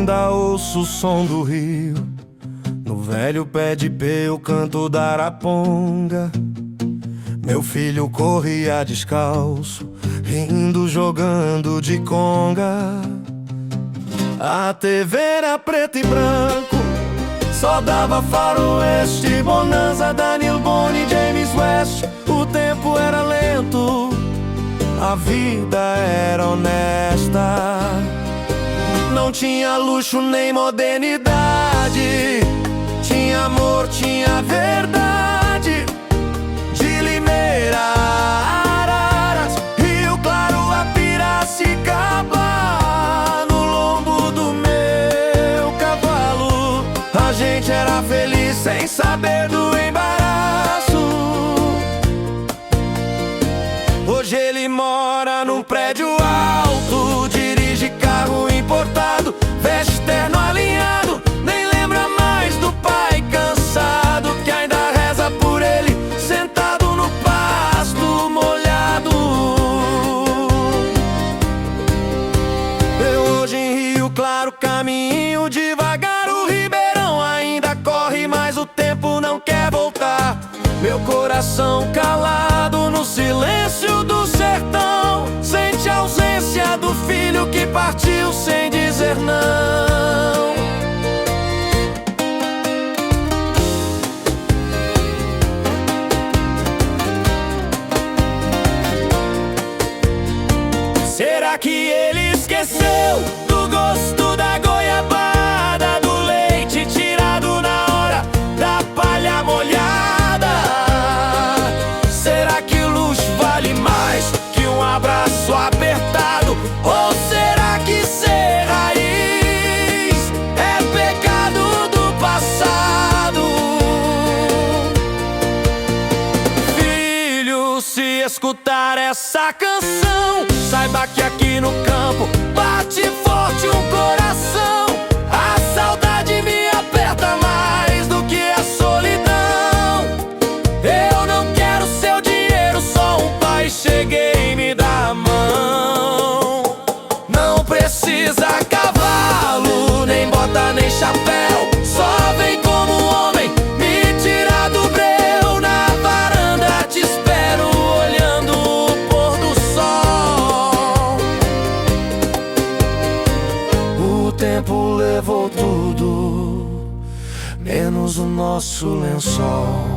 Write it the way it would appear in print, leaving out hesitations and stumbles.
ainda ouço o som do rio. No velho pé de pé o canto da araponga. Meu filho corria descalço, rindo, jogando de conga. A TV era preto e branco, só dava faroeste, Bonanza, Daniel Boone, James West. O tempo era lento, a vida era honesta. Não tinha luxo nem modernidade, tinha amor, tinha verdade. De Limeira a Araras, Rio Claro a Piracicaba, no lombo do meu cavalo, a gente era feliz sem saber do embaraço. Hoje ele mora num prédio alto, dirige carro importado, veste terno alinhado, nem lembra mais do pai cansado que ainda reza por ele, sentado no pasto molhado. Eu hoje em Rio Claro caminho devagar, o Ribeirão ainda corre, mas o tempo não quer voltar. Meu coração calado no silêncio do sertão sente a ausência do filho que partiu sem dizer não. Será que ele esqueceu do gosto da goiabada, do leite tirado na hora da palha molhada? Será que o luxo vale mais que um abraço apertado? Ou será que ser raiz é pecado do passado? Filho, se escutar essa canção, saiba que aqui no campo bate forte um coração. A saudade me aperta mais do que a solidão. Eu não quero seu dinheiro, só um pai, cheguei e me dá a mão. Não precisa cavalo, nem bota, nem chapéu, só vem como um homem me tirar do breu. Na varanda te espero, olhando o pôr do sol. O tempo levou tudo, menos o nosso lençol.